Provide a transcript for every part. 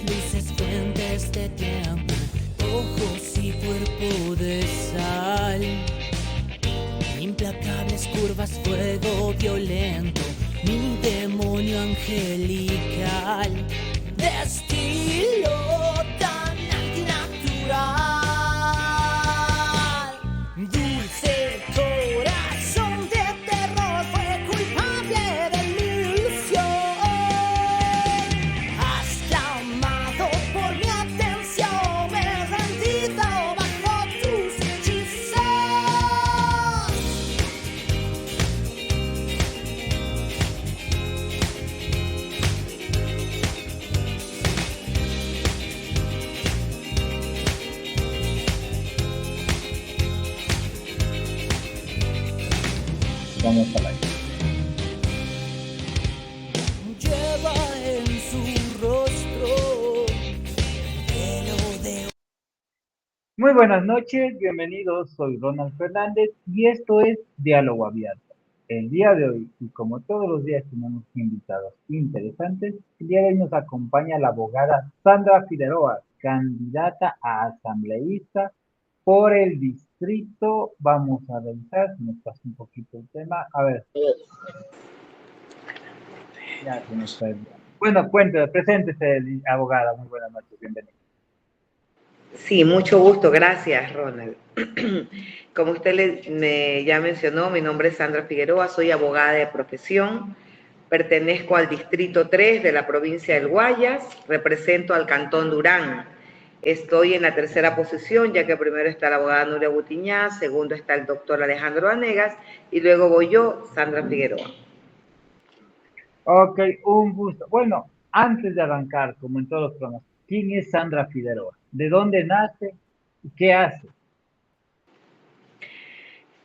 luces fuentes de tiempo, ojos y cuerpo de sal, implacables curvas, fuego violento, mi demonio angelical, de estilo tan antinatural. Dulce corazón de terror fue culpable de mi ilusión. Has clamado por mi atención, me he rendido bajo tus hechizos. Vamos a la Lleva en su rostro el velo de... Muy buenas noches, bienvenidos, soy Ronald Fernández y esto es Diálogo Abierto. El día de hoy, y como todos los días tenemos invitados interesantes, el día de hoy nos acompaña la abogada Sandra Figueroa, candidata a asambleísta por el distrito. Vamos a revisar, si nos pasa un poquito el tema. A ver, ya se nos está. Bueno, cuénteme, preséntese, abogada. Muy buenas noches, bienvenida. Sí, mucho gusto, gracias, Ronald. Como usted ya mencionó, mi nombre es Sandra Figueroa, soy abogada de profesión, pertenezco al Distrito 3 de la provincia del Guayas, represento al Cantón Durán. Estoy en la tercera posición, ya que primero está la abogada Nuria Gutiñá, segundo está el doctor Alejandro Vanegas, y luego voy yo, Sandra Figueroa. Ok, un gusto. Bueno, antes de arrancar, como en todos los programas, ¿quién es Sandra Figueroa? ¿De dónde nace? ¿Y qué hace?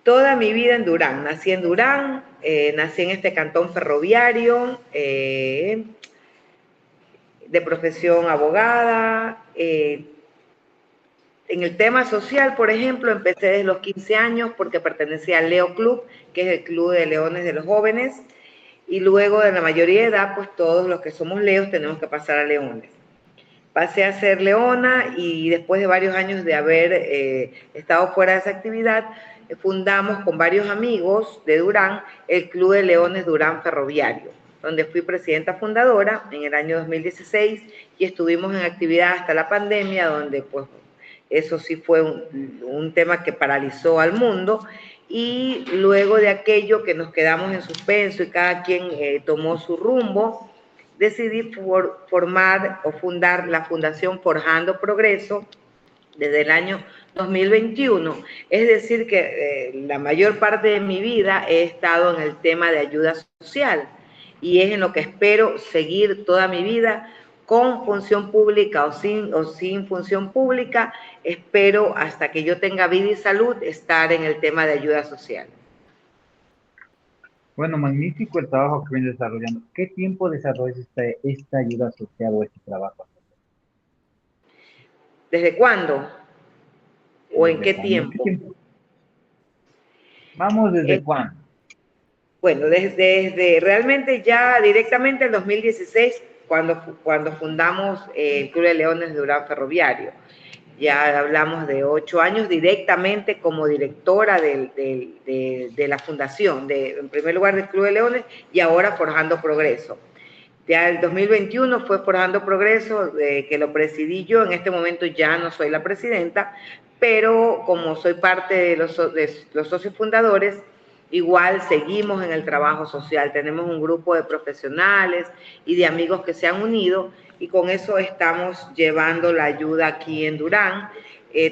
Toda mi vida en Durán, nací en Durán, nací en este cantón ferroviario, de profesión abogada. En el tema social, por ejemplo, empecé desde los 15 años porque pertenecía al Leo Club, que es el Club de Leones de los Jóvenes, y luego de la mayoría de edad, pues todos los que somos leos tenemos que pasar a leones. Pasé a ser leona y después de varios años de haber estado fuera de esa actividad, fundamos con varios amigos de Durán el Club de Leones Durán Ferroviario, donde fui presidenta fundadora en el año 2016 y estuvimos en actividad hasta la pandemia, donde pues eso sí fue un tema que paralizó al mundo, y luego de aquello que nos quedamos en suspenso y cada quien tomó su rumbo, decidí formar o fundar la Fundación Forjando Progreso desde el año 2021. Es decir, que la mayor parte de mi vida he estado en el tema de ayuda social y es en lo que espero seguir toda mi vida, con función pública o sin función pública. Espero hasta que yo tenga vida y salud estar en el tema de ayuda social. Bueno, magnífico el trabajo que viene desarrollando. ¿Qué tiempo desarrollas esta ayuda social o este trabajo? ¿Desde cuándo? ¿O en ¿Desde qué cuándo? ¿Qué tiempo? tiempo? Vamos, ¿desde cuándo? Bueno, desde realmente ya directamente en 2016, cuando fundamos el Club de Leones de Durán Ferroviario. Ya hablamos de 8 años directamente como directora de la fundación, en primer lugar del Club de Leones y ahora Forjando Progreso. Ya el 2021 fue Forjando Progreso, que lo presidí yo. En este momento ya no soy la presidenta, pero como soy parte de los socios fundadores, igual seguimos en el trabajo social. Tenemos un grupo de profesionales y de amigos que se han unido y con eso estamos llevando la ayuda aquí en Durán.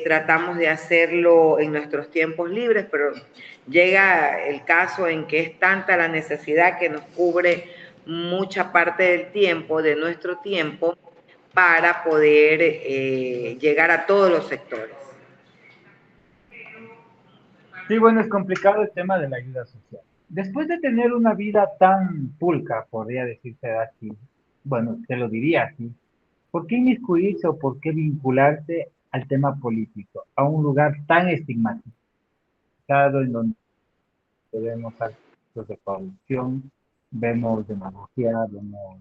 Tratamos de hacerlo en nuestros tiempos libres, pero llega el caso en que es tanta la necesidad que nos cubre mucha parte del tiempo, de nuestro tiempo, para poder llegar a todos los sectores. Sí, bueno, es complicado el tema de la ayuda social. Después de tener una vida tan pulca, podría decirse así, bueno, te lo diría así, ¿por qué inmiscuirse o por qué vincularse al tema político, a un lugar tan estigmatizado en donde vemos actos de corrupción, vemos demagogia, vemos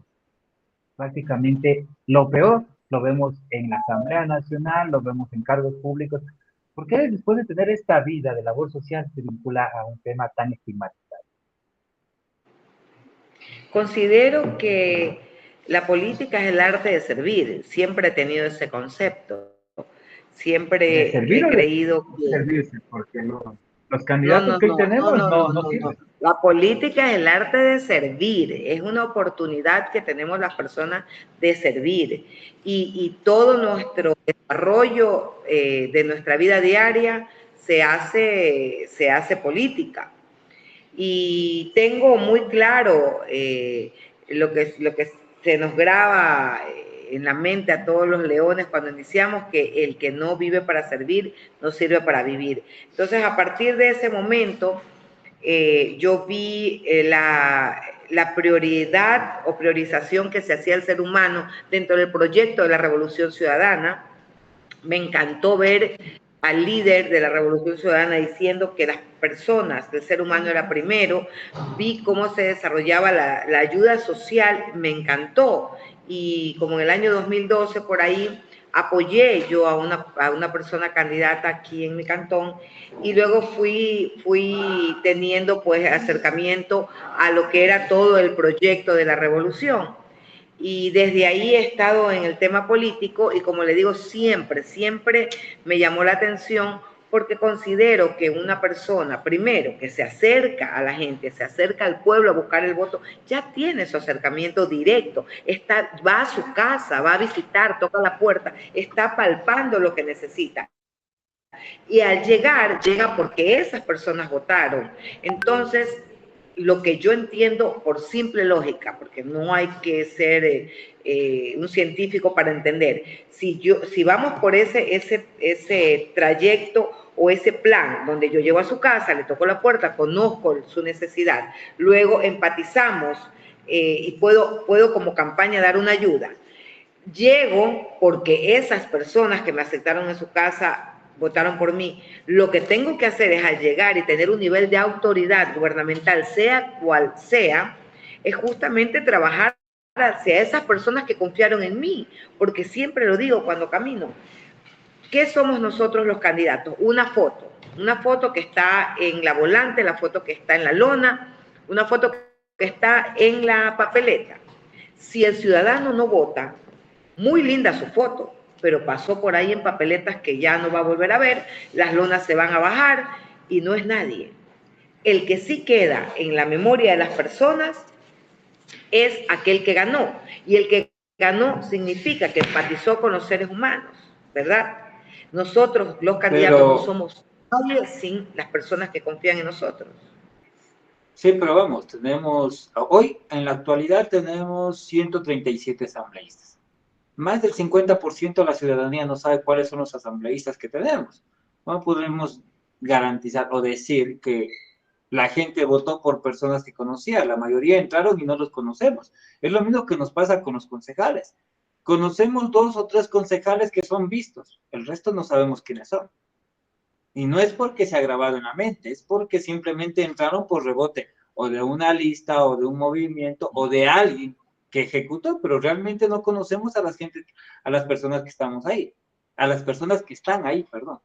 prácticamente lo peor lo vemos en la Asamblea Nacional, lo vemos en cargos públicos. ¿Por qué después de tener esta vida de labor social se vincula a un tema tan estigmatizado? Considero que la política es el arte de servir. Siempre he tenido ese concepto. ¿De Siempre servir he o de creído que servirse? Porque los no, candidatos no, que hoy no, no, tenemos no, no, no, no no, no. sirven. La política es el arte de servir, es una oportunidad que tenemos las personas de servir. Y todo nuestro desarrollo de nuestra vida diaria se hace política. Y tengo muy claro lo que se nos graba en la mente a todos los leones cuando iniciamos, que el que no vive para servir, no sirve para vivir. Entonces, a partir de ese momento, yo vi la prioridad o priorización que se hacía el ser humano dentro del proyecto de la Revolución Ciudadana. Me encantó ver al líder de la Revolución Ciudadana diciendo que las personas, el ser humano era primero. Vi cómo se desarrollaba la ayuda social, me encantó. Y como en el año 2012, por ahí, apoyé yo a una persona candidata aquí en mi cantón, y luego fui teniendo pues acercamiento a lo que era todo el proyecto de la revolución. Y desde ahí he estado en el tema político y, como le digo, siempre me llamó la atención, porque considero que una persona, primero, que se acerca a la gente, se acerca al pueblo a buscar el voto, ya tiene su acercamiento directo, va a su casa, va a visitar, toca la puerta, está palpando lo que necesita. Y al llegar, llega porque esas personas votaron. Entonces, lo que yo entiendo por simple lógica, porque no hay que ser un científico para entender, si vamos por ese trayecto o ese plan donde yo llego a su casa, le toco la puerta, conozco su necesidad, luego empatizamos y puedo como campaña dar una ayuda. Llego porque esas personas que me aceptaron en su casa votaron por mí. Lo que tengo que hacer es, al llegar y tener un nivel de autoridad gubernamental, sea cual sea, es justamente trabajar hacia esas personas que confiaron en mí, porque siempre lo digo cuando camino. ¿Qué somos nosotros los candidatos? Una foto que está en la volante, la foto que está en la lona, una foto que está en la papeleta. Si el ciudadano no vota, muy linda su foto, pero pasó por ahí en papeletas que ya no va a volver a ver, las lonas se van a bajar y no es nadie. El que sí queda en la memoria de las personas es aquel que ganó, y el que ganó significa que empatizó con los seres humanos, ¿verdad? Nosotros, los candidatos, no Pero, somos nadie sin las personas que confían en nosotros. sí, pero vamos, hoy en la actualidad tenemos 137 asambleístas. Más del 50% de la ciudadanía no sabe cuáles son los asambleístas que tenemos. No podemos garantizar o decir que la gente votó por personas que conocía, la mayoría entraron y no los conocemos. Es lo mismo que nos pasa con los concejales. Conocemos 2 o 3 concejales que son vistos, el resto no sabemos quiénes son. Y no es porque se ha grabado en la mente, es porque simplemente entraron por rebote, o de una lista, o de un movimiento, o de alguien que ejecutó, pero realmente no conocemos a a las personas que estamos ahí, a las personas que están ahí, perdón.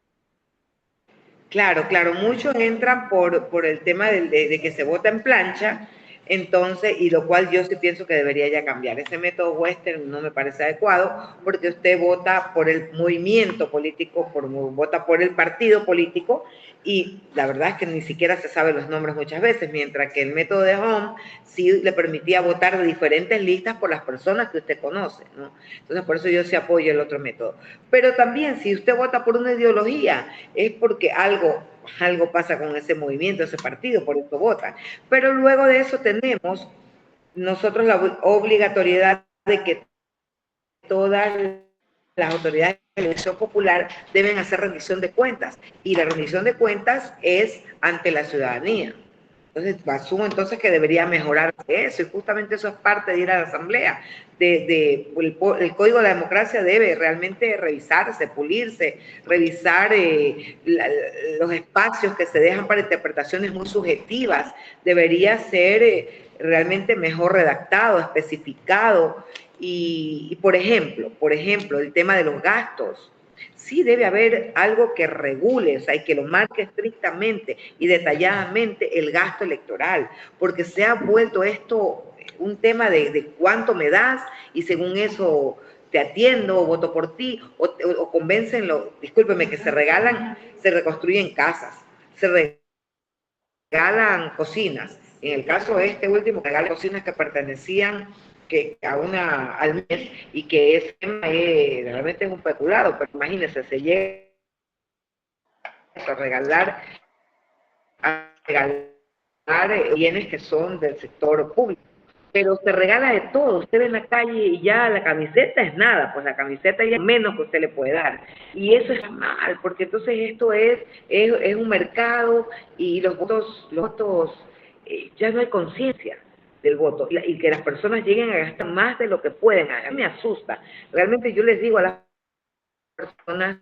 Claro, claro, muchos entran por el tema de que se vota en plancha, entonces, y lo cual yo sí pienso que debería ya cambiar. Ese método western no me parece adecuado, porque usted vota por el movimiento político, vota por el partido político, y la verdad es que ni siquiera se sabe los nombres muchas veces, mientras que el método de Home sí le permitía votar de diferentes listas por las personas que usted conoce, ¿no? Entonces, por eso yo sí apoyo el otro método. Pero también, si usted vota por una ideología, es porque algo pasa con ese movimiento, ese partido, por eso votan. Pero luego de eso tenemos nosotros la obligatoriedad de que todas las autoridades de elección popular deben hacer rendición de cuentas, y la rendición de cuentas es ante la ciudadanía. Entonces, asumo entonces que debería mejorar eso, y justamente eso es parte de ir a la asamblea. El Código de la Democracia debe realmente revisarse, pulirse, revisar los espacios que se dejan para interpretaciones muy subjetivas. Debería ser realmente mejor redactado, especificado. Y por ejemplo, el tema de los gastos. Sí debe haber algo que regule, o sea, y que lo marque estrictamente y detalladamente el gasto electoral, porque se ha vuelto esto un tema de cuánto me das y según eso te atiendo o voto por ti o convéncenlo, discúlpeme, que se reconstruyen casas, se regalan cocinas. En el caso de este último, regalan cocinas que pertenecían al mes y que ese tema realmente es un peculado, pero imagínense, se llega a regalar bienes que son del sector público, pero se regala de todo. Usted ve en la calle y ya la camiseta es nada, pues la camiseta ya es menos que usted le puede dar, y eso es mal, porque entonces esto es un mercado y los votos ya no hay conciencia del voto, y que las personas lleguen a gastar más de lo que pueden. A mí me asusta, realmente. Yo les digo a las personas,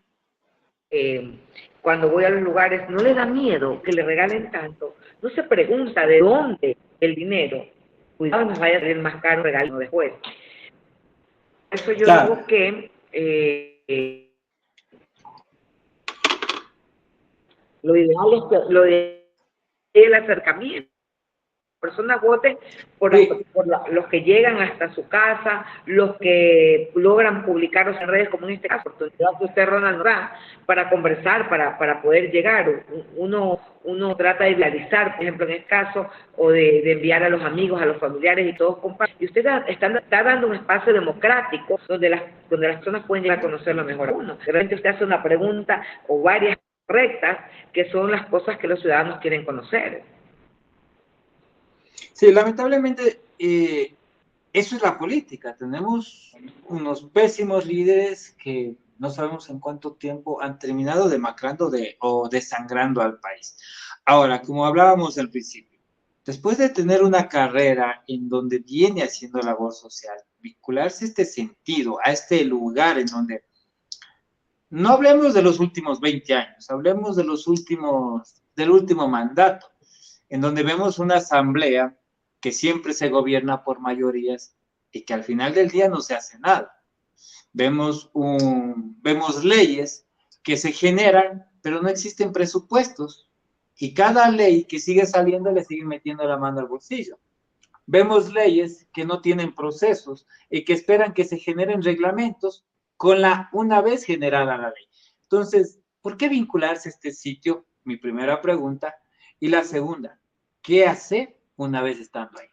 cuando voy a los lugares, no le da miedo que le regalen tanto, no se pregunta de dónde el dinero, cuidado nos vaya a salir más caro el regalo después. Por eso yo digo que lo ideal es el acercamiento. Personas voten por los que llegan hasta su casa, los que logran publicarlos en redes, como en este caso, oportunidad que usted, Ronald, da para conversar, para poder llegar. Uno trata de viralizar, por ejemplo, en este caso, o de enviar a los amigos, a los familiares, y todos comparten. Y usted está dando un espacio democrático donde las personas pueden llegar a conocerlo mejor a uno. De repente usted hace una pregunta o varias correctas, que son las cosas que los ciudadanos quieren conocer. Sí, lamentablemente eso es la política. Tenemos unos pésimos líderes que no sabemos en cuánto tiempo han terminado demacrando o desangrando al país. Ahora, como hablábamos al principio, después de tener una carrera en donde viene haciendo labor social, vincularse a este sentido, a este lugar en donde no hablemos de los últimos 20 años, hablemos del último mandato, en donde vemos una asamblea que siempre se gobierna por mayorías y que al final del día no se hace nada. Vemos leyes que se generan, pero no existen presupuestos, y cada ley que sigue saliendo le siguen metiendo la mano al bolsillo. Vemos leyes que no tienen procesos y que esperan que se generen reglamentos una vez generada la ley. Entonces, ¿por qué vincularse a este sitio? Mi primera pregunta. Y la segunda, ¿qué hacer una vez estando ahí?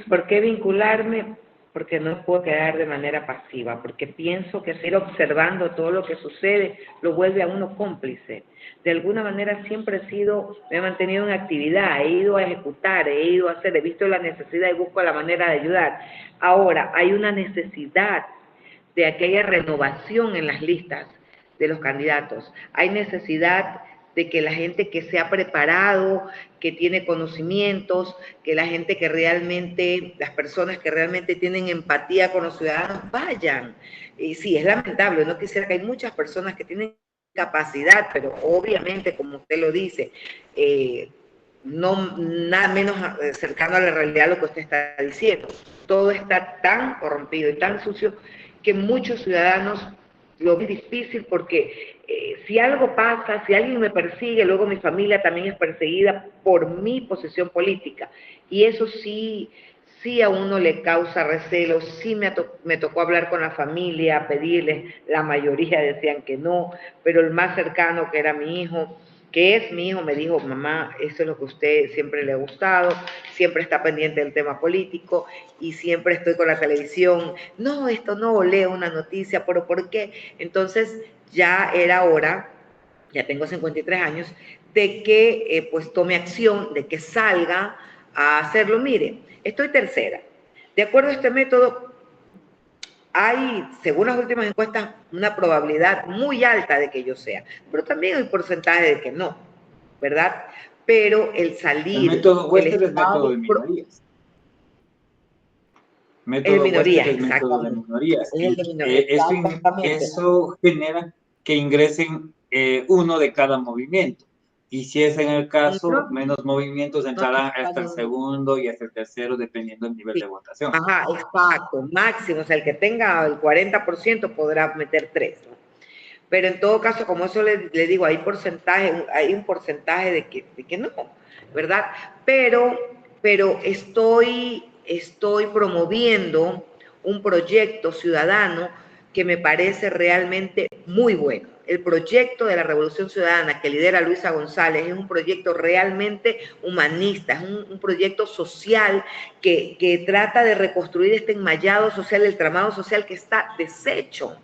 ¿Por qué vincularme? Porque no puedo quedar de manera pasiva, porque pienso que seguir observando todo lo que sucede lo vuelve a uno cómplice. De alguna manera siempre me he mantenido en actividad, he ido a ejecutar, he ido a hacer, he visto la necesidad y busco la manera de ayudar. Ahora, hay una necesidad de aquella renovación en las listas de los candidatos. Hay necesidad de que la gente que se ha preparado, que tiene conocimientos, que la gente que realmente, las personas que realmente tienen empatía con los ciudadanos vayan. Y sí, es lamentable, no quisiera que hay muchas personas que tienen capacidad, pero obviamente, como usted lo dice, no nada menos cercano a la realidad lo que usted está diciendo. Todo está tan corrompido y tan sucio que muchos ciudadanos lo ven difícil, porque si algo pasa, si alguien me persigue, luego mi familia también es perseguida por mi posición política, y eso sí a uno le causa recelo. Sí me tocó hablar con la familia, pedirles, la mayoría decían que no, pero el más cercano, que era mi hijo, que es mi hijo, me dijo: mamá, eso es lo que a usted siempre le ha gustado, siempre está pendiente del tema político y siempre estoy con la televisión. No, esto no, leo una noticia, pero ¿por qué? Entonces ya era hora, ya tengo 53 años, de que pues tome acción, de que salga a hacerlo. Mire, estoy tercera. De acuerdo a este método, hay, según las últimas encuestas, una probabilidad muy alta de que yo sea, pero también hay porcentaje de que no, ¿verdad? Pero el El salir, método el Wester es método Estado, de minorías. el Método Wester minoría, es método de exactamente. minorías. Es el Y de minoría, exactamente. eso genera que ingresen uno de cada movimiento. Y si es en el caso, No, menos movimientos no entrarán hasta el necesariamente. segundo y hasta el tercero, dependiendo del nivel Sí. de votación. Ajá, exacto, máximo, o sea, el que tenga el 40% podrá meter 3, ¿no? Pero en todo caso, como eso le digo, hay un porcentaje de que no, ¿verdad? Pero estoy promoviendo un proyecto ciudadano que me parece realmente muy bueno. El proyecto de la Revolución Ciudadana que lidera Luisa González es un proyecto realmente humanista, es un proyecto social que trata de reconstruir este enmallado social, el tramado social que está deshecho.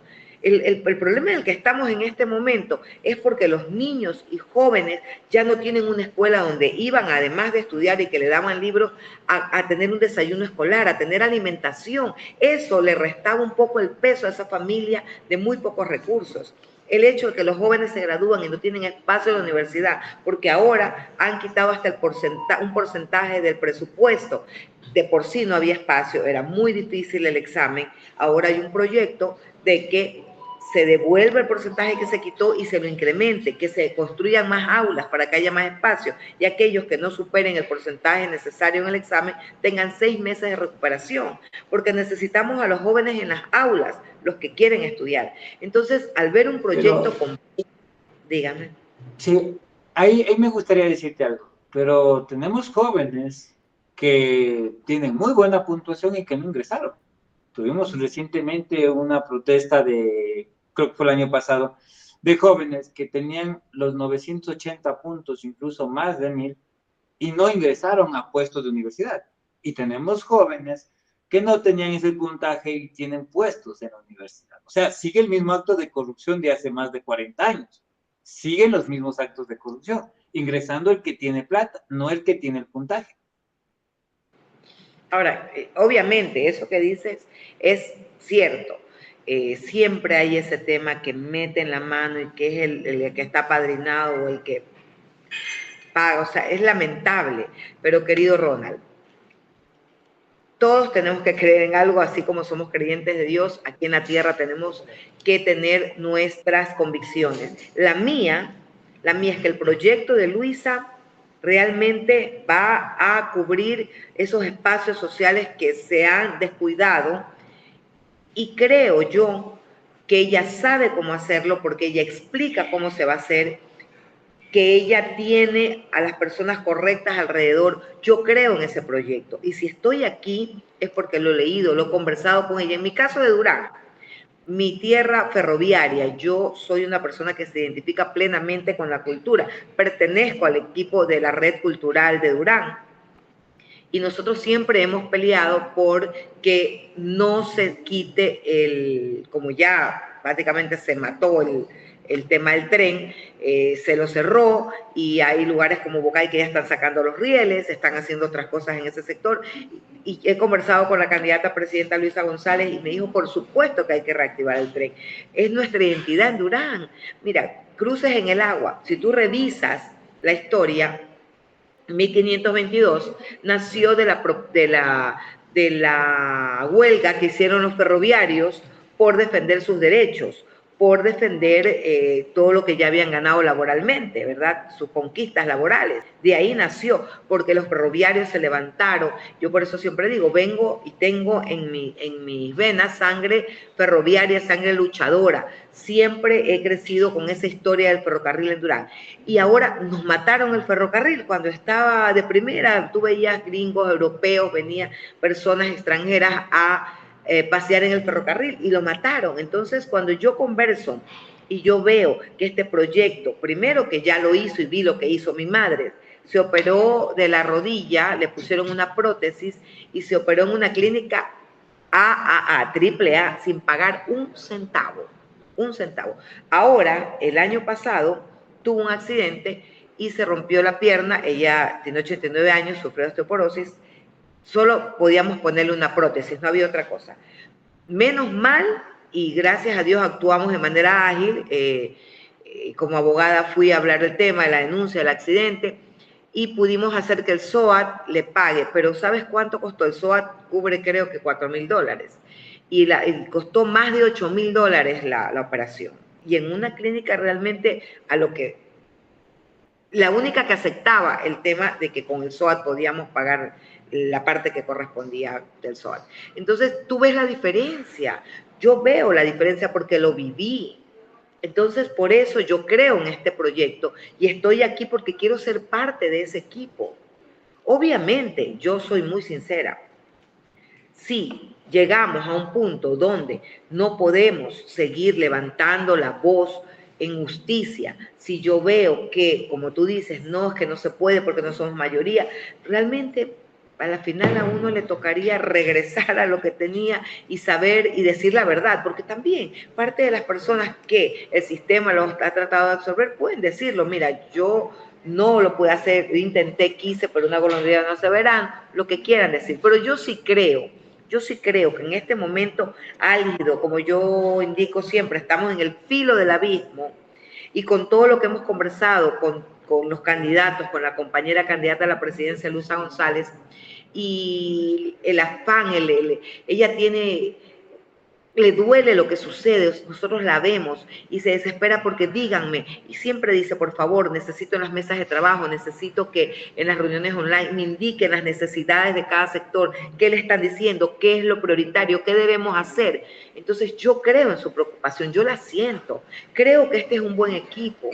El problema en el que estamos en este momento es porque los niños y jóvenes ya no tienen una escuela donde iban, además de estudiar y que le daban libros, a tener un desayuno escolar, a tener alimentación. Eso le restaba un poco el peso a esa familia de muy pocos recursos. El hecho de que los jóvenes se gradúan y no tienen espacio en la universidad, porque ahora han quitado hasta un porcentaje del presupuesto. De por sí no había espacio, era muy difícil el examen. Ahora hay un proyecto de que se devuelva el porcentaje que se quitó y se lo incremente, que se construyan más aulas para que haya más espacio y aquellos que no superen el porcentaje necesario en el examen tengan 6 meses de recuperación, porque necesitamos a los jóvenes en las aulas, los que quieren estudiar. Entonces, al ver un proyecto Pero completo, dígame. sí, ahí me gustaría decirte algo, pero tenemos jóvenes que tienen muy buena puntuación y que no ingresaron. Tuvimos recientemente una protesta creo que fue el año pasado, de jóvenes que tenían los 980 puntos, incluso más de 1000, y no ingresaron a puestos de universidad. Y tenemos jóvenes que no tenían ese puntaje y tienen puestos en la universidad. O sea, sigue el mismo acto de corrupción de hace más de 40 años. Siguen los mismos actos de corrupción, ingresando el que tiene plata, no el que tiene el puntaje. Ahora, obviamente, eso que dices es cierto. Siempre hay ese tema que mete en la mano y que es el que está padrinado o el que paga. O sea, es lamentable. Pero, querido Ronald, todos tenemos que creer en algo, así como somos creyentes de Dios. Aquí en la tierra tenemos que tener nuestras convicciones. La mía es que el proyecto de Luisa realmente va a cubrir esos espacios sociales que se han descuidado y creo yo que ella sabe cómo hacerlo porque ella explica cómo se va a hacer, que ella tiene a las personas correctas alrededor. Yo creo en ese proyecto y si estoy aquí es porque lo he leído, lo he conversado con ella. En mi caso de Durán, mi tierra ferroviaria, yo soy una persona que se identifica plenamente con la cultura, pertenezco al equipo de la red cultural de Durán y nosotros siempre hemos peleado por que no se quite como ya prácticamente se mató el tema del tren, se lo cerró y hay lugares como Bocay que ya están sacando los rieles, están haciendo otras cosas en ese sector. Y he conversado con la candidata a presidenta Luisa González y me dijo, por supuesto que hay que reactivar el tren. Es nuestra identidad en Durán. Mira, cruces en el agua. Si tú revisas la historia, 1522 nació de la huelga que hicieron los ferroviarios por defender sus derechos, por defender todo lo que ya habían ganado laboralmente, ¿verdad? Sus conquistas laborales. De ahí nació, porque los ferroviarios se levantaron. Yo por eso siempre digo, vengo y tengo en mis venas sangre ferroviaria, sangre luchadora. Siempre he crecido con esa historia del ferrocarril en Durán. Y ahora nos mataron el ferrocarril. Cuando estaba de primera, tú veías gringos, europeos, venían personas extranjeras a pasear en el ferrocarril y lo mataron. Entonces, cuando yo converso y yo veo que este proyecto, primero que ya lo hizo y vi lo que hizo mi madre, se operó de la rodilla, le pusieron una prótesis y se operó en una clínica triple A, sin pagar un centavo. Un centavo. Ahora, el año pasado, tuvo un accidente y se rompió la pierna. Ella tiene 89 años, sufrió osteoporosis. Solo podíamos ponerle una prótesis, no había otra cosa. menos mal, y gracias a Dios actuamos de manera ágil. Como abogada fui a hablar del tema de la denuncia del accidente y pudimos hacer que el SOAT le pague, pero ¿sabes cuánto costó? El SOAT cubre creo que $4.000 y costó más de $8.000 la operación. Y en una clínica realmente la única que aceptaba el tema de que con el SOAT podíamos pagar la parte que correspondía del SOAT. Entonces, tú ves la diferencia. Yo veo la diferencia porque lo viví. Entonces, por eso yo creo en este proyecto y estoy aquí porque quiero ser parte de ese equipo. Obviamente, yo soy muy sincera. Si llegamos a un punto donde no podemos seguir levantando la voz en justicia, si yo veo que, como tú dices, no, es que no se puede porque no somos mayoría, realmente a la final a uno le tocaría regresar a lo que tenía y saber y decir la verdad, porque también parte de las personas que el sistema los ha tratado de absorber pueden decirlo, mira, yo no lo pude hacer, intenté, quise, pero una golondrina no se verán, lo que quieran decir, pero yo sí creo que en este momento álgido, como yo indico siempre, estamos en el filo del abismo y con todo lo que hemos conversado con los candidatos, con la compañera candidata a la presidencia, Luisa González, y el afán, ella le duele lo que sucede, nosotros la vemos y se desespera porque díganme, y siempre dice, por favor, necesito en las mesas de trabajo, necesito que en las reuniones online me indiquen las necesidades de cada sector, qué le están diciendo, qué es lo prioritario, qué debemos hacer. Entonces yo creo en su preocupación, yo la siento, creo que este es un buen equipo.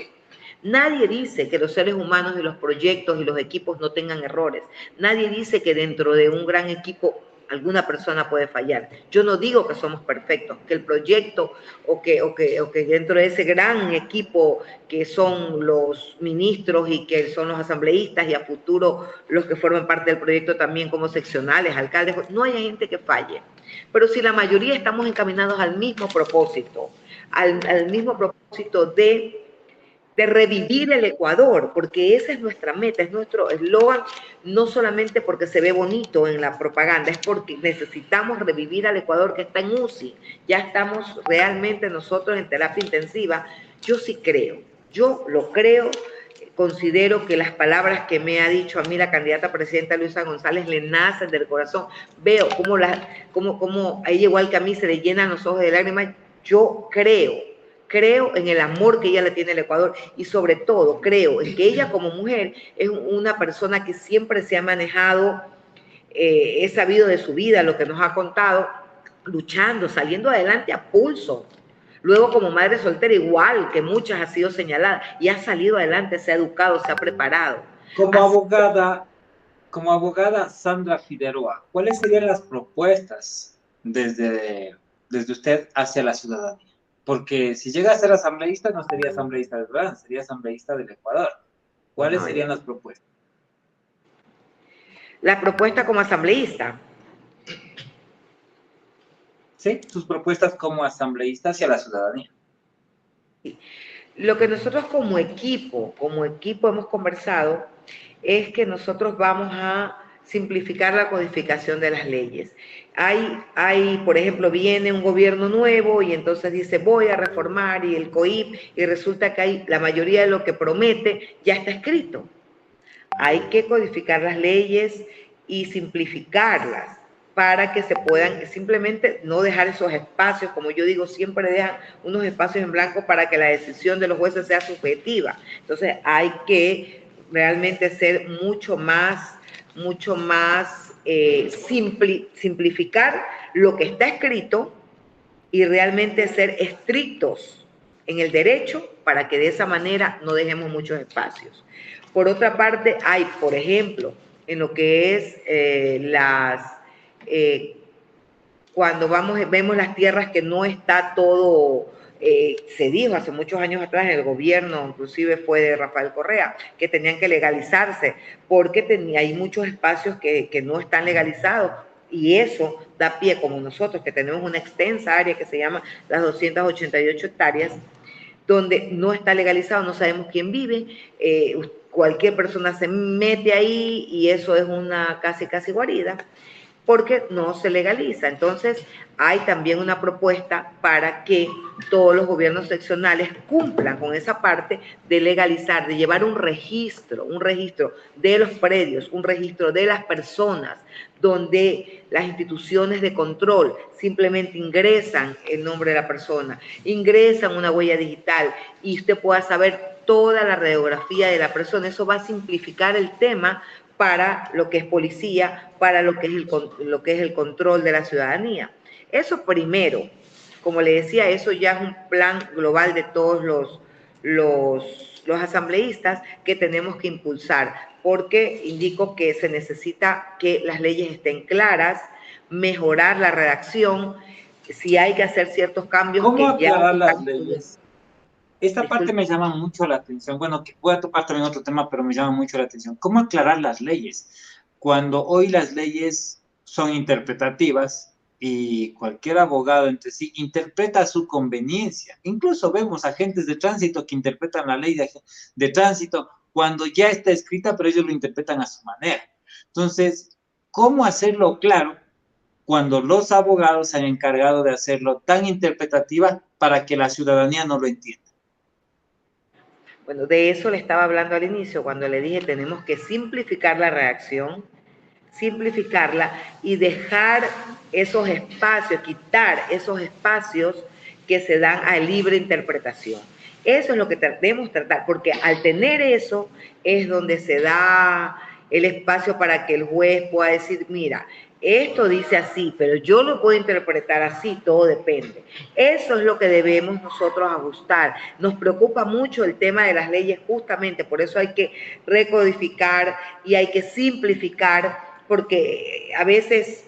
Nadie dice que los seres humanos y los proyectos y los equipos no tengan errores. Nadie dice que dentro de un gran equipo alguna persona puede fallar. Yo no digo que somos perfectos, que el proyecto o que dentro de ese gran equipo que son los ministros y que son los asambleístas y a futuro los que forman parte del proyecto también como seccionales, alcaldes, no haya gente que falle. Pero si la mayoría estamos encaminados al mismo propósito, al mismo propósito de revivir el Ecuador, porque esa es nuestra meta, es nuestro eslogan, no solamente porque se ve bonito en la propaganda, es porque necesitamos revivir al Ecuador que está en UCI, ya estamos realmente nosotros en terapia intensiva. Yo sí creo, yo lo creo, considero que las palabras que me ha dicho a mí la candidata presidenta Luisa González le nacen del corazón, veo cómo a ella igual que a mí se le llenan los ojos de lágrimas. Yo creo en el amor que ella le tiene al Ecuador y sobre todo creo en que ella como mujer es una persona que siempre se ha manejado, he sabido de su vida, lo que nos ha contado, luchando, saliendo adelante a pulso. Luego como madre soltera igual que muchas ha sido señalada y ha salido adelante, se ha educado, se ha preparado. Como abogada Sandra Figueroa, ¿cuáles serían las propuestas desde usted hacia la ciudadanía? Porque si llega a ser asambleísta, no sería asambleísta del Gran, sería asambleísta del Ecuador. ¿Cuáles serían las propuestas? La propuesta como asambleísta. Sí, sus propuestas como asambleísta hacia la ciudadanía. Lo que nosotros como equipo hemos conversado es que nosotros vamos a simplificar la codificación de las leyes. Por ejemplo, viene un gobierno nuevo y entonces dice voy a reformar y el COIP y resulta que la mayoría de lo que promete ya está escrito. Hay que codificar las leyes y simplificarlas para que se puedan simplemente no dejar esos espacios, como yo digo, siempre dejan unos espacios en blanco para que la decisión de los jueces sea subjetiva. Entonces hay que realmente ser mucho más simplificar lo que está escrito y realmente ser estrictos en el derecho para que de esa manera no dejemos muchos espacios. Por otra parte, hay, por ejemplo, en lo que es cuando vemos las tierras que no está todo, se dijo hace muchos años atrás en el gobierno, inclusive fue de Rafael Correa, que tenían que legalizarse, porque hay muchos espacios que no están legalizados, y eso da pie, como nosotros, que tenemos una extensa área que se llama las 288 hectáreas, donde no está legalizado, no sabemos quién vive, cualquier persona se mete ahí y eso es una casi guarida. porque no se legaliza. Entonces, hay también una propuesta para que todos los gobiernos seccionales cumplan con esa parte de legalizar, de llevar un registro de los predios, un registro de las personas, donde las instituciones de control simplemente ingresan el nombre de la persona, ingresan una huella digital y usted pueda saber toda la radiografía de la persona. Eso va a simplificar el tema para lo que es policía, para lo que es el control de la ciudadanía. Eso primero, como le decía, eso ya es un plan global de todos los asambleístas que tenemos que impulsar, porque indico que se necesita que las leyes estén claras, mejorar la redacción, si hay que hacer ciertos cambios ¿Cómo que ya... aclarar las leyes? Esta parte Disculpe. me llama mucho la atención. Bueno, que voy a tocar también otro tema, pero me llama mucho la atención. ¿Cómo aclarar las leyes? Cuando hoy las leyes son interpretativas y cualquier abogado entre sí interpreta a su conveniencia. Incluso vemos agentes de tránsito que interpretan la ley de tránsito cuando ya está escrita, pero ellos lo interpretan a su manera. Entonces, ¿cómo hacerlo claro cuando los abogados se han encargado de hacerlo tan interpretativa para que la ciudadanía no lo entienda? Bueno, de eso le estaba hablando al inicio, cuando le dije tenemos que simplificar la redacción, simplificarla y dejar esos espacios, quitar esos espacios que se dan a libre interpretación. Eso es lo que debemos tratar, porque al tener eso es donde se da el espacio para que el juez pueda decir, mira, esto dice así, pero yo lo puedo interpretar así, todo depende. Eso es lo que debemos nosotros ajustar. Nos preocupa mucho el tema de las leyes justamente, por eso hay que recodificar y hay que simplificar, porque a veces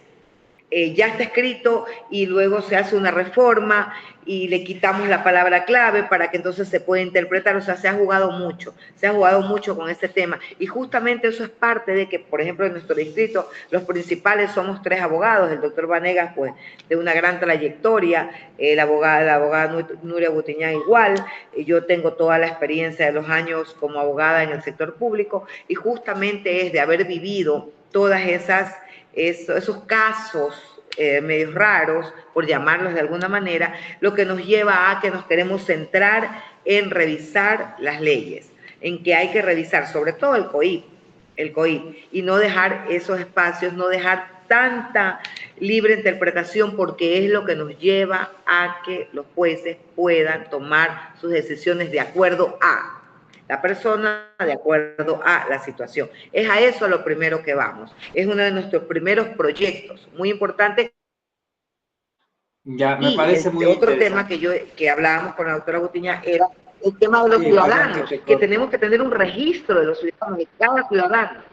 ya está escrito y luego se hace una reforma y le quitamos la palabra clave para que entonces se pueda interpretar. O sea, se ha jugado mucho con este tema y justamente eso es parte de que, por ejemplo, en nuestro distrito los principales somos 3 abogados, el doctor Vanegas, pues, de una gran trayectoria, la abogada Nuria Butiñán igual, yo tengo toda la experiencia de los años como abogada en el sector público y justamente es de haber vivido todas esos casos medios raros, por llamarlos de alguna manera, lo que nos lleva a que nos queremos centrar en revisar las leyes, en que hay que revisar sobre todo el COIP, y no dejar esos espacios, no dejar tanta libre interpretación, porque es lo que nos lleva a que los jueces puedan tomar sus decisiones de acuerdo a la persona, de acuerdo a la situación. Es a eso lo primero que vamos. Es uno de nuestros primeros proyectos, muy importante. Ya, me Y parece muy otro interesante. tema que hablábamos con la doctora Butiña era el tema de los Sí, perdón ciudadanos, te que corte. tenemos que tener un registro de los ciudadanos, de cada ciudadano.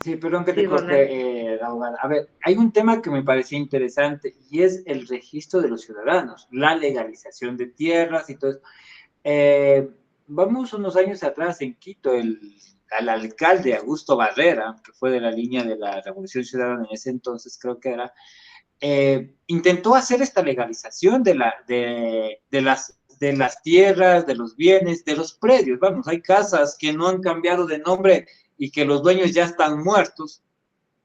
Sí, perdón que te Sí, Ronald. corte, abogada. A ver, hay un tema que me parecía interesante y es el registro de los ciudadanos, la legalización de tierras y todo eso. Vamos unos años atrás en Quito, al alcalde Augusto Barrera, que fue de la línea de la Revolución Ciudadana en ese entonces, creo que era, intentó hacer esta legalización de las tierras, de los bienes, de los predios. Vamos, hay casas que no han cambiado de nombre y que los dueños ya están muertos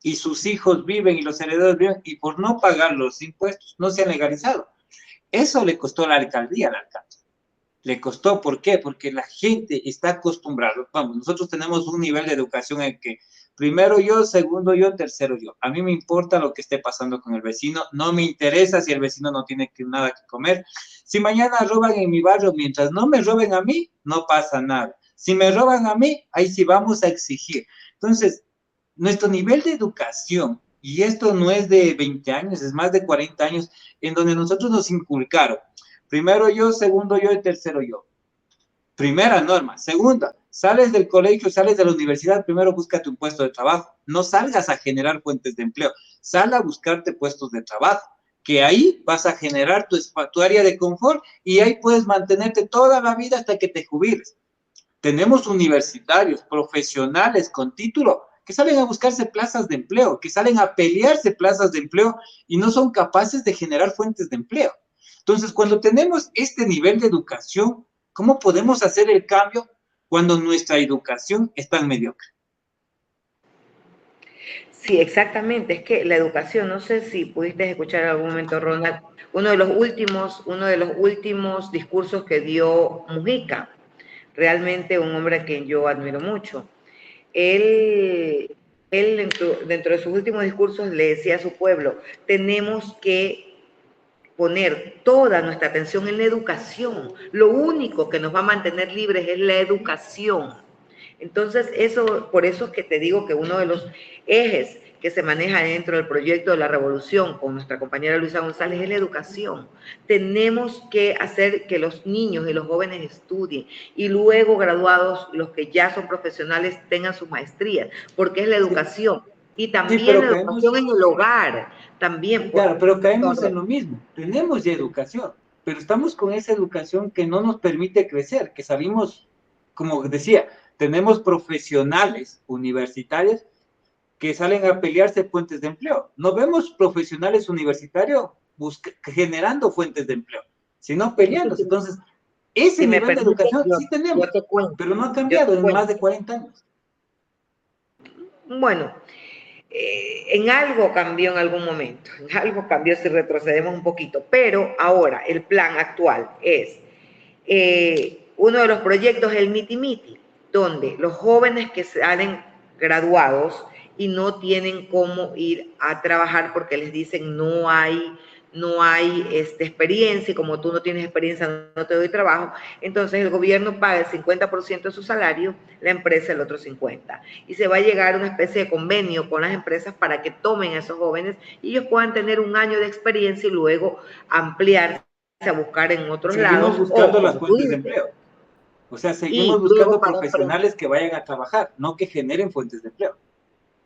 y sus hijos viven y los herederos viven y por no pagar los impuestos no se han legalizado. Eso le costó a la alcaldía al alcalde. Le costó, ¿por qué? Porque la gente está acostumbrada. Vamos, nosotros tenemos un nivel de educación en que primero yo, segundo yo, tercero yo. A mí me importa lo que esté pasando con el vecino, no me interesa si el vecino no tiene nada que comer. Si mañana roban en mi barrio, mientras no me roben a mí, no pasa nada. Si me roban a mí, ahí sí vamos a exigir. Entonces, nuestro nivel de educación, y esto no es de 20 años, es más de 40 años, en donde nosotros nos inculcaron primero yo, segundo yo y tercero yo. Primera norma. Segunda, sales del colegio, sales de la universidad, primero búscate un puesto de trabajo. No salgas a generar fuentes de empleo. Sal a buscarte puestos de trabajo, que ahí vas a generar tu área de confort y ahí puedes mantenerte toda la vida hasta que te jubiles. Tenemos universitarios, profesionales con título, que salen a buscarse plazas de empleo, que salen a pelearse plazas de empleo y no son capaces de generar fuentes de empleo. Entonces, cuando tenemos este nivel de educación, ¿cómo podemos hacer el cambio cuando nuestra educación es tan mediocre? Sí, exactamente. Es que la educación, no sé si pudiste escuchar en algún momento, Ronald, uno de los últimos discursos que dio Mujica, realmente un hombre a quien yo admiro mucho. Él, él dentro de sus últimos discursos le decía a su pueblo, tenemos que poner toda nuestra atención en la educación. Lo único que nos va a mantener libres es la educación. Entonces, por eso es que te digo que uno de los ejes que se maneja dentro del proyecto de la revolución con nuestra compañera Luisa González es la educación. Tenemos que hacer que los niños y los jóvenes estudien y luego graduados, los que ya son profesionales, tengan sus maestrías, porque es la educación. Y Sí, también pero la educación en el hogar, también. claro, pero caemos en lo mismo. Tenemos ya educación, pero estamos con esa educación que no nos permite crecer, que salimos, como decía, tenemos profesionales universitarios que salen a pelearse fuentes de empleo. No vemos profesionales universitarios generando fuentes de empleo, sino peleándose. Entonces, ese Si me nivel de permite, educación sí yo tenemos, te cuento, pero no ha yo cambiado te en más cuento. de 40 años. Bueno, en algo cambió en algún momento, en algo cambió si retrocedemos un poquito, pero ahora el plan actual es, uno de los proyectos es el Miti Miti, donde los jóvenes que salen graduados y no tienen cómo ir a trabajar porque les dicen no hay experiencia y como tú no tienes experiencia no te doy trabajo, entonces el gobierno paga el 50% de su salario, la empresa el otro 50%. Y se va a llegar a una especie de convenio con las empresas para que tomen a esos jóvenes y ellos puedan tener un año de experiencia y luego ampliarse a buscar en otros Seguimos lados o, buscando las como tú fuentes de dices, empleo. O sea, y seguimos luego buscando para emprender. profesionales que vayan a trabajar, no que generen fuentes de empleo.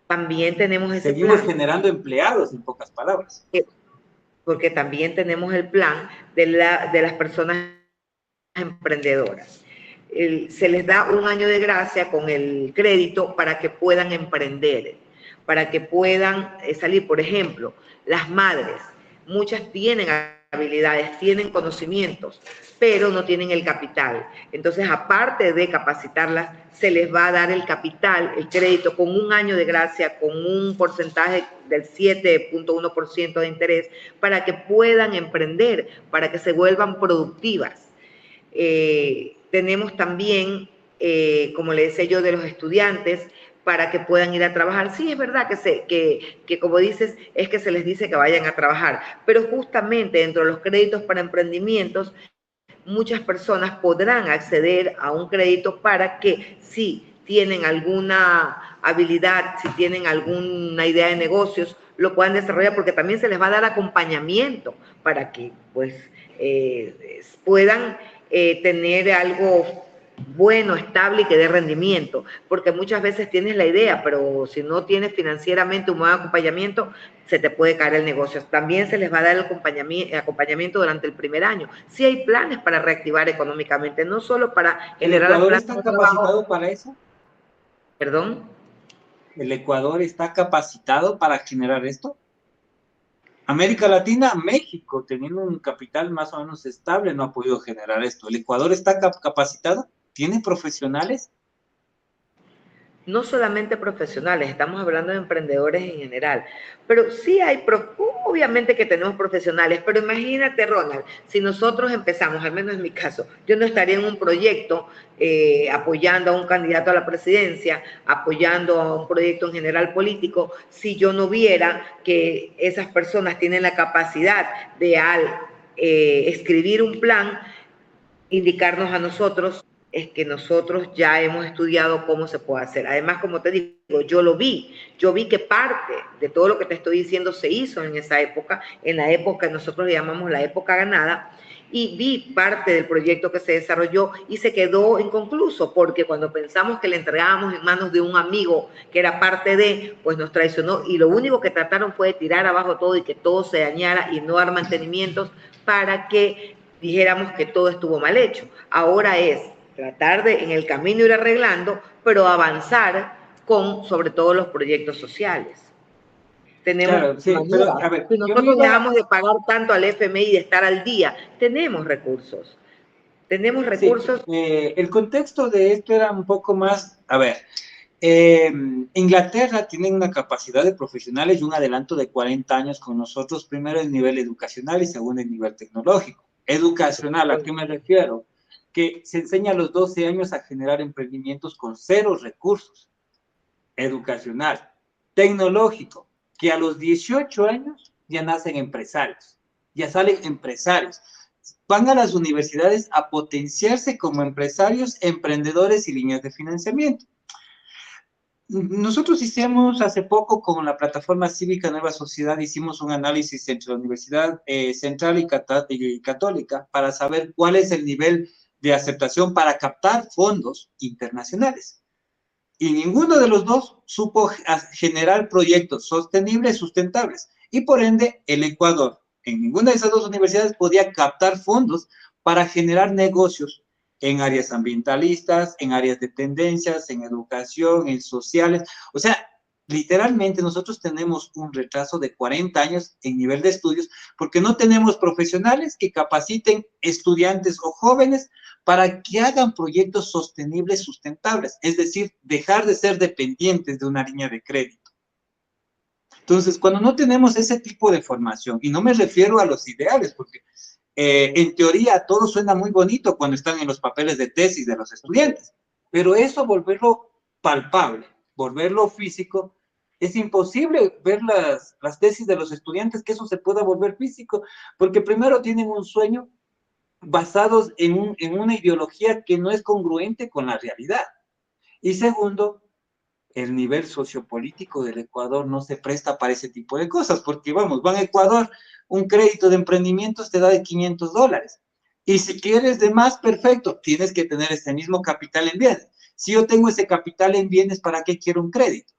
También tenemos ese Seguimos plan, generando empleados, en pocas palabras. porque también tenemos el plan de las personas emprendedoras. Se les da un año de gracia con el crédito para que puedan emprender, para que puedan salir. Por ejemplo, las madres, muchas tienen habilidades, tienen conocimientos, pero no tienen el capital. Entonces, aparte de capacitarlas, se les va a dar el capital, el crédito, con un año de gracia, con un porcentaje del 7.1% de interés, para que puedan emprender, para que se vuelvan productivas. Tenemos también, como le decía yo, de los estudiantes para que puedan ir a trabajar. Sí, es verdad que como dices, es que se les dice que vayan a trabajar, pero justamente dentro de los créditos para emprendimientos, muchas personas podrán acceder a un crédito para que si tienen alguna habilidad, si tienen alguna idea de negocios, lo puedan desarrollar porque también se les va a dar acompañamiento para que pues puedan tener algo bueno, estable y que dé rendimiento, porque muchas veces tienes la idea, pero si no tienes financieramente un buen acompañamiento, se te puede caer el negocio. También se les va a dar el acompañamiento durante el primer año. Sí hay planes para reactivar económicamente, no solo para ¿El generar las Ecuador plazas está de trabajo. capacitado para eso? Perdón. ¿El Ecuador está capacitado para generar esto? América Latina, México, teniendo un capital más o menos estable, no ha podido generar esto. ¿El Ecuador está capacitado? ¿Tiene profesionales? No solamente profesionales, estamos hablando de emprendedores en general, pero sí hay, obviamente que tenemos profesionales, pero imagínate, Ronald, si nosotros empezamos, al menos en mi caso, yo no estaría en un proyecto apoyando a un candidato a la presidencia, apoyando a un proyecto en general político, si yo no viera que esas personas tienen la capacidad de al escribir un plan, indicarnos a nosotros es que nosotros ya hemos estudiado cómo se puede hacer. Además, como te digo, yo vi que parte de todo lo que te estoy diciendo se hizo en esa época, en la época que nosotros le llamamos la época ganada, y vi parte del proyecto que se desarrolló y se quedó inconcluso, porque cuando pensamos que le entregábamos en manos de un amigo que era parte de, pues nos traicionó, y lo único que trataron fue de tirar abajo todo y que todo se dañara y no dar mantenimientos para que dijéramos que todo estuvo mal hecho. Ahora es tratar de en el camino ir arreglando, pero avanzar con sobre todo los proyectos sociales. Tenemos Claro, sí, pero a maneras. ver, Si yo me nosotros iba, dejamos de pagar tanto al FMI y de estar al día, tenemos recursos. Tenemos sí, recursos. el contexto de esto era un poco más, a ver, Inglaterra tiene una capacidad de profesionales y un adelanto de 40 años con nosotros, primero en nivel educacional y segundo en nivel tecnológico. Educacional, ¿a qué me refiero? Que se enseña a los 12 años a generar emprendimientos con cero recursos. Educacional. Tecnológico, que a los 18 años ya nacen empresarios, ya salen empresarios. Van a las universidades a potenciarse como empresarios, emprendedores y líneas de financiamiento. Nosotros hicimos hace poco con la plataforma cívica Nueva Sociedad, hicimos un análisis entre la Universidad Central y Católica para saber cuál es el nivel de aceptación para captar fondos internacionales. Y ninguno de los dos supo generar proyectos sostenibles, sustentables. Y por ende, el Ecuador, en ninguna de esas dos universidades podía captar fondos para generar negocios en áreas ambientalistas, en áreas de tendencias, en educación, en sociales. O sea, literalmente nosotros tenemos un retraso de 40 años en nivel de estudios porque no tenemos profesionales que capaciten estudiantes o jóvenes para que hagan proyectos sostenibles, sustentables, es decir, dejar de ser dependientes de una línea de crédito. Entonces, cuando no tenemos ese tipo de formación, y no me refiero a los ideales, porque en teoría todo suena muy bonito cuando están en los papeles de tesis de los estudiantes, pero eso volverlo palpable, volverlo físico, es imposible ver las tesis de los estudiantes que eso se pueda volver físico, porque primero tienen un sueño basados en una ideología que no es congruente con la realidad. Y segundo, el nivel sociopolítico del Ecuador no se presta para ese tipo de cosas, porque vamos, van a Ecuador, un crédito de emprendimientos te da de $500. Y si quieres de más, perfecto, tienes que tener ese mismo capital en bienes. Si yo tengo ese capital en bienes, ¿para qué quiero un crédito?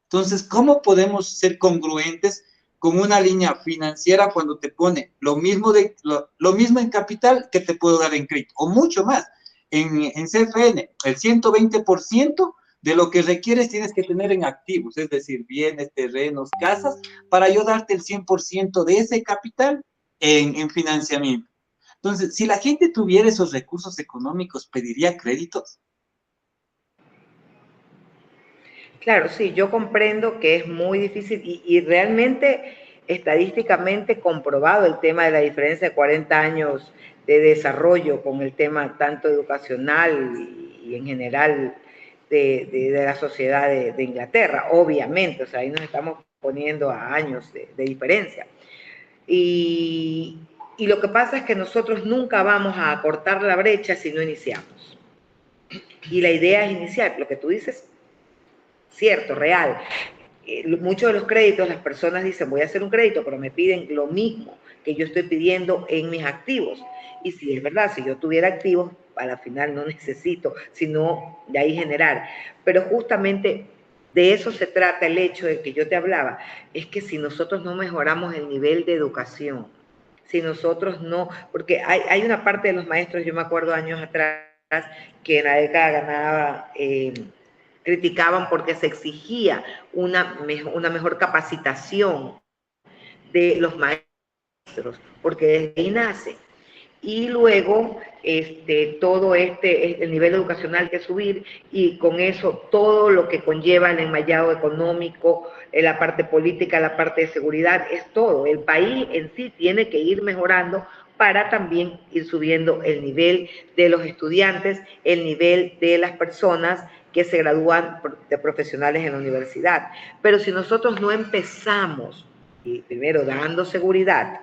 Entonces, ¿cómo podemos ser congruentes con una línea financiera cuando te pone lo mismo en capital que te puedo dar en crédito? O mucho más. En CFN, el 120% de lo que requieres tienes que tener en activos, es decir, bienes, terrenos, casas, para yo darte el 100% de ese capital en financiamiento. Entonces, si la gente tuviera esos recursos económicos, ¿pediría créditos? Claro, sí, yo comprendo que es muy difícil y realmente estadísticamente comprobado el tema de la diferencia de 40 años de desarrollo con el tema tanto educacional y en general de la sociedad de Inglaterra, obviamente, o sea, ahí nos estamos poniendo a años de diferencia. Y lo que pasa es que nosotros nunca vamos a acortar la brecha si no iniciamos. Y la idea es iniciar, lo que tú dices, cierto, real. Muchos de los créditos, las personas dicen, voy a hacer un crédito, pero me piden lo mismo que yo estoy pidiendo en mis activos. Y si es verdad, si yo tuviera activos, a la final no necesito, sino de ahí generar. Pero justamente de eso se trata el hecho de que yo te hablaba, es que si nosotros no mejoramos el nivel de educación, si nosotros no, porque hay una parte de los maestros, yo me acuerdo años atrás, que en la década ganaba... criticaban porque se exigía una mejor capacitación de los maestros, porque desde ahí nace. Y luego todo el nivel educacional que subir y con eso todo lo que conlleva el enmayado económico, la parte política, la parte de seguridad, es todo. El país en sí tiene que ir mejorando para también ir subiendo el nivel de los estudiantes, el nivel de las personas que se gradúan de profesionales en la universidad. Pero si nosotros no empezamos, y primero dando seguridad,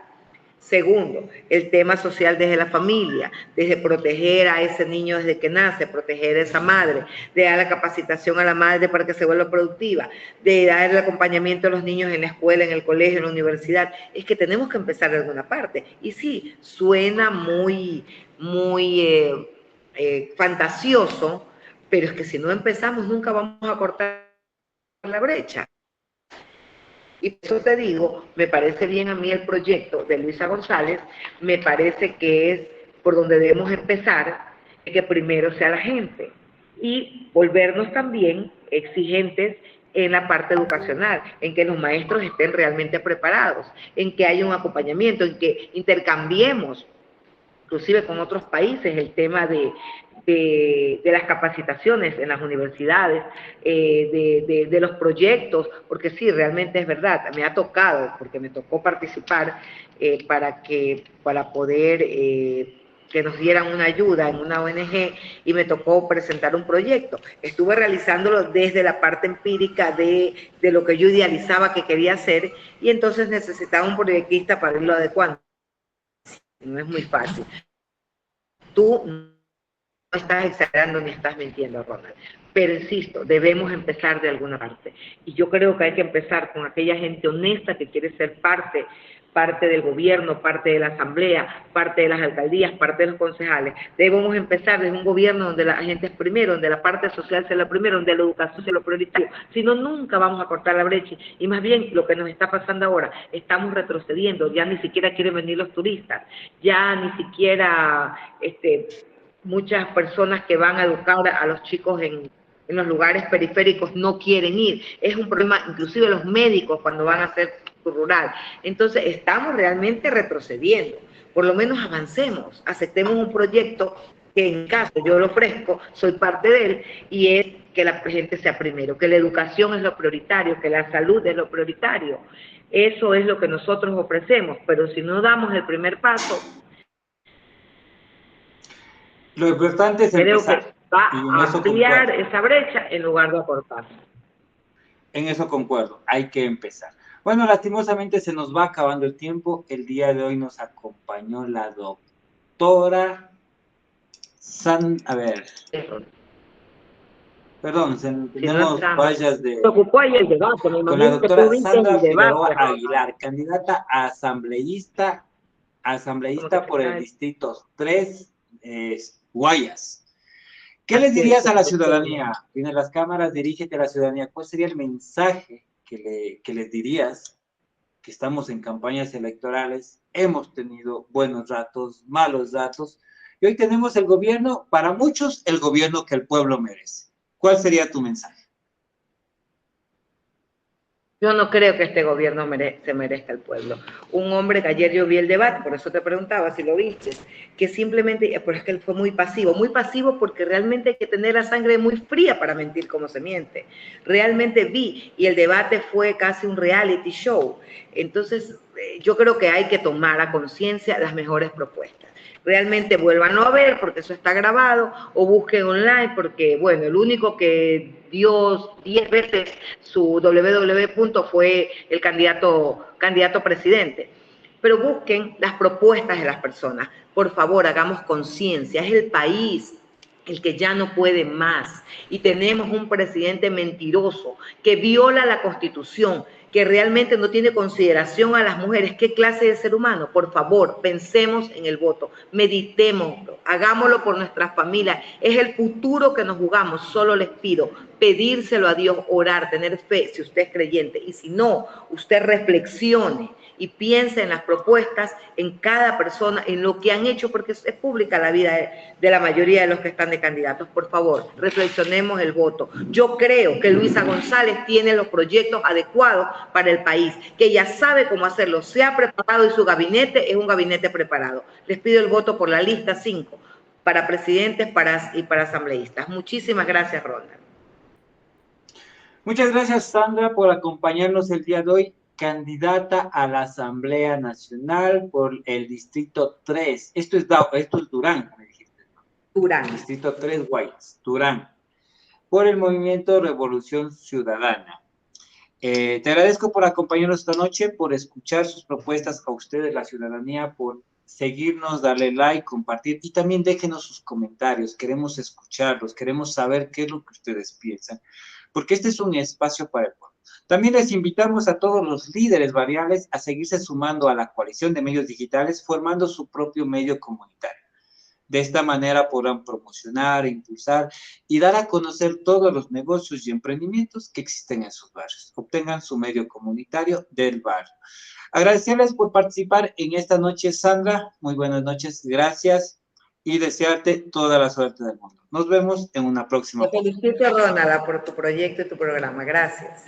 segundo, el tema social desde la familia, desde proteger a ese niño desde que nace, proteger a esa madre, de dar la capacitación a la madre para que se vuelva productiva, de dar el acompañamiento a los niños en la escuela, en el colegio, en la universidad. Es que tenemos que empezar de alguna parte. Y sí, suena muy fantasioso, pero es que si no empezamos nunca vamos a cortar la brecha. Y por eso te digo, me parece bien a mí el proyecto de Luisa González, me parece que es por donde debemos empezar, que primero sea la gente y volvernos también exigentes en la parte educacional, en que los maestros estén realmente preparados, en que haya un acompañamiento, en que intercambiemos inclusive con otros países, el tema de las capacitaciones en las universidades, de los proyectos, porque sí, realmente es verdad, me ha tocado, porque me tocó participar para poder que nos dieran una ayuda en una ONG y me tocó presentar un proyecto. Estuve realizándolo desde la parte empírica de lo que yo idealizaba que quería hacer y entonces necesitaba un proyectista para irlo adecuando. No es muy fácil. Tú no estás exagerando ni estás mintiendo, Ronald. Pero insisto, debemos empezar de alguna parte. Y yo creo que hay que empezar con aquella gente honesta que quiere ser parte del gobierno, parte de la asamblea, parte de las alcaldías, parte de los concejales. Debemos empezar desde un gobierno donde la gente es primero, donde la parte social sea la primera, donde la educación sea lo prioritario. Si no, nunca vamos a cortar la brecha. Y más bien, lo que nos está pasando ahora, estamos retrocediendo. Ya ni siquiera quieren venir los turistas. Ya ni siquiera muchas personas que van a educar a los chicos en los lugares periféricos no quieren ir. Es un problema, inclusive los médicos cuando van a hacer rural. Entonces, estamos realmente retrocediendo. Por lo menos avancemos, aceptemos un proyecto que en caso yo lo ofrezco, soy parte de él, y es que la gente sea primero, que la educación es lo prioritario, que la salud es lo prioritario. Eso es lo que nosotros ofrecemos, pero si no damos el primer paso, lo importante es empezar. Creo que va a ampliar esa brecha en lugar de acortar. En eso concuerdo, hay que empezar. Bueno, lastimosamente se nos va acabando el tiempo. El día de hoy nos acompañó la doctora Perdón, tenemos fallas de... Se ocupó ahí el debate, con la doctora Sandra Figueroa Aguilar, candidata a asambleísta por el distrito 3, Guayas. ¿Qué les dirías a la ciudadanía? Tiene las cámaras, dirígete a la ciudadanía. ¿Cuál sería el mensaje que les dirías? Que estamos en campañas electorales, hemos tenido buenos ratos, malos ratos, y hoy tenemos el gobierno, para muchos, el gobierno que el pueblo merece. ¿Cuál sería tu mensaje? Yo no creo que este gobierno se merezca el pueblo. Un hombre que ayer yo vi el debate, por eso te preguntaba si lo viste, que simplemente, pero es que él fue muy pasivo porque realmente hay que tener la sangre muy fría para mentir como se miente. Realmente vi, y el debate fue casi un reality show. Entonces, yo creo que hay que tomar a conciencia las mejores propuestas. Realmente vuélvanlo a ver porque eso está grabado, o busquen online porque, bueno, el único que dio 10 veces su www. Fue el candidato presidente. Pero busquen las propuestas de las personas. Por favor, hagamos conciencia. Es el país el que ya no puede más. Y tenemos un presidente mentiroso que viola la Constitución, que realmente no tiene consideración a las mujeres. ¿Qué clase de ser humano? Por favor, pensemos en el voto, meditémoslo, hagámoslo por nuestras familias. Es el futuro que nos jugamos. Solo les pido pedírselo a Dios, orar, tener fe, si usted es creyente. Y si no, usted reflexione y piense en las propuestas, en cada persona, en lo que han hecho, porque es pública la vida de la mayoría de los que están de candidatos. Por favor, reflexionemos el voto. Yo creo que Luisa González tiene los proyectos adecuados para el país, que ella sabe cómo hacerlo, se ha preparado y su gabinete es un gabinete preparado. Les pido el voto por la lista 5, para presidentes y para asambleístas. Muchísimas gracias, Ronald. Muchas gracias, Sandra, por acompañarnos el día de hoy. Candidata a la Asamblea Nacional por el Distrito 3. Esto es Durán, me dijiste. Durán. Distrito 3, Guayas, Durán. Por el Movimiento Revolución Ciudadana. Te agradezco por acompañarnos esta noche, por escuchar sus propuestas a ustedes, la ciudadanía, por seguirnos, darle like, compartir y también déjenos sus comentarios. Queremos escucharlos, queremos saber qué es lo que ustedes piensan, porque este es un espacio para el pueblo. También les invitamos a todos los líderes barriales a seguirse sumando a la coalición de medios digitales, formando su propio medio comunitario. De esta manera podrán promocionar, impulsar y dar a conocer todos los negocios y emprendimientos que existen en sus barrios. Obtengan su medio comunitario del barrio. Agradecerles por participar en esta noche, Sandra. Muy buenas noches, gracias y desearte toda la suerte del mundo. Nos vemos en una próxima. Te felicito, Ronald, por tu proyecto y tu programa. Gracias.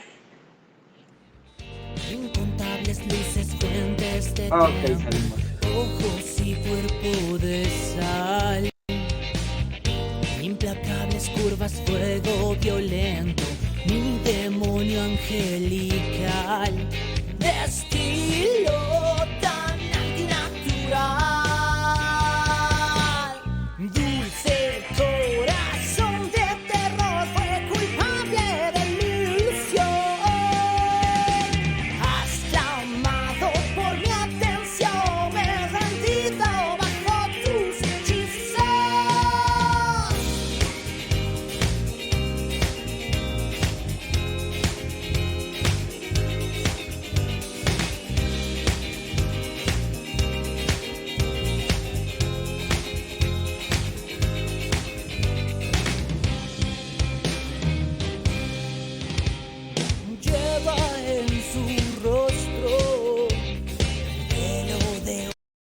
Incontables luces, fuentes de Ok, salimos. ojos y cuerpo de sal, implacables curvas, fuego violento, mi demonio angelical, de estilo